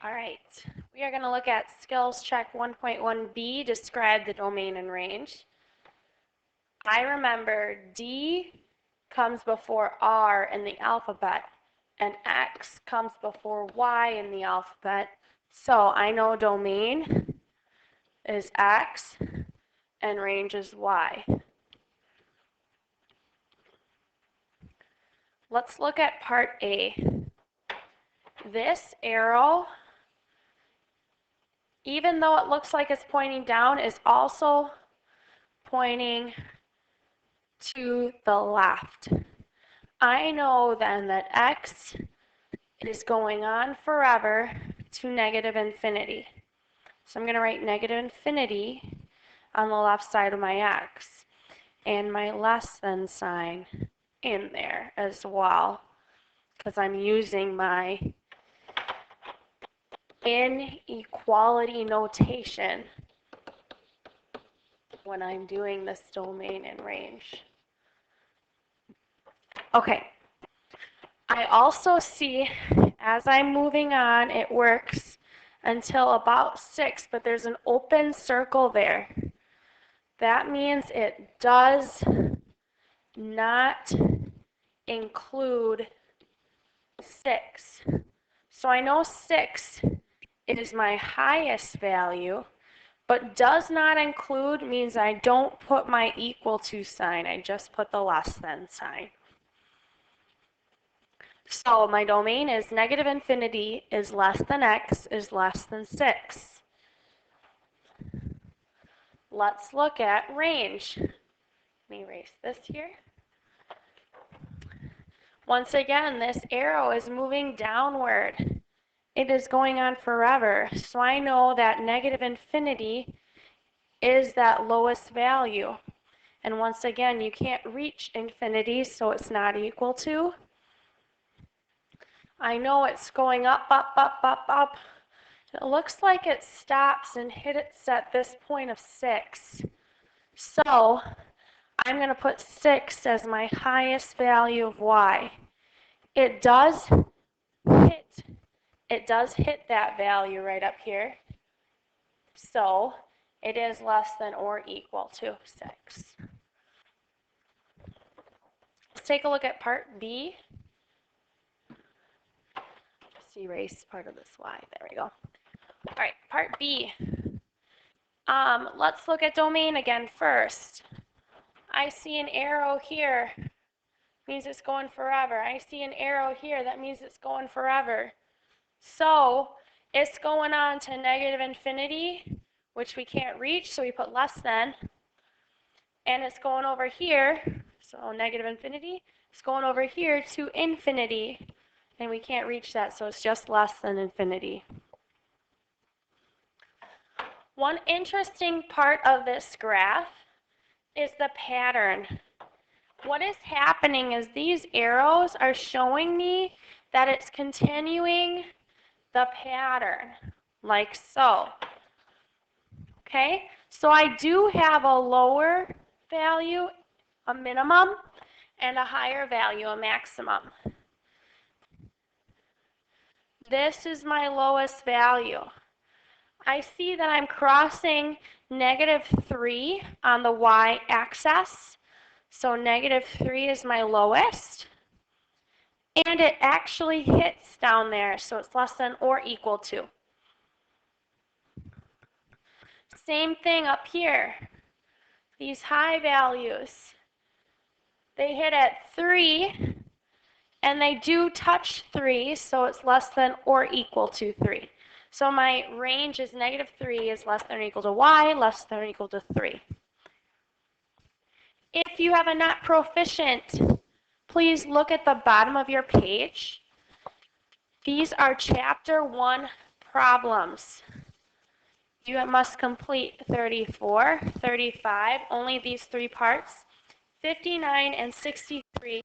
All right, we are going to look at skills check 1.1b, describe the domain and range. I remember D comes before R in the alphabet, and X comes before Y in the alphabet. So I know domain is X and range is Y. Let's look at part A. This arrow, even though it looks like it's pointing down, is also pointing to the left. I know then that X is going on forever to negative infinity. So I'm going to write negative infinity on the left side of my X and my less than sign in there as well, because I'm using my inequality notation when I'm doing this domain and range. Okay, I also see as I'm moving on, it works until about 6, but there's an open circle there. That means it does not include 6. So I know 6 is my highest value, but does not include means I don't put my equal to sign, I just put the less than sign. So my domain is negative infinity is less than X is less than 6. Let's look at range. Let me erase this here. Once again, this arrow is moving downward. It is going on forever. So I know that negative infinity is that lowest value. And once again, you can't reach infinity, so it's not equal to. I know it's going up, up, up, up, up. It looks like it stops and hits at this point of 6. So I'm going to put 6 as my highest value of y. It does hit that value right up here. So it is less than or equal to 6. Let's take a look at part B. Just erase part of this y. There we go. All right, part B. Let's look at domain again first. I see an arrow here, means it's going forever. I see an arrow here, that means it's going forever. So it's going on to negative infinity, which we can't reach, so we put less than. And it's going over here, so negative infinity. It's going over here to infinity, and we can't reach that, so it's just less than infinity. One interesting part of this graph is the pattern. What is happening is these arrows are showing me that it's continuing the pattern, like so. Okay, so I do have a lower value, a minimum, and a higher value, a maximum. This is my lowest value. I see that I'm crossing -3 on the y-axis. So -3 is my lowest. And it actually hits down there, so it's less than or equal to. Same thing up here. These high values, they hit at 3, and they do touch 3, so it's less than or equal to 3. So my range is -3 is less than or equal to y, less than or equal to 3. If you have a not proficient, please look at the bottom of your page. These are chapter 1 problems. You must complete 34, 35, only these 3 parts, 59 and 63.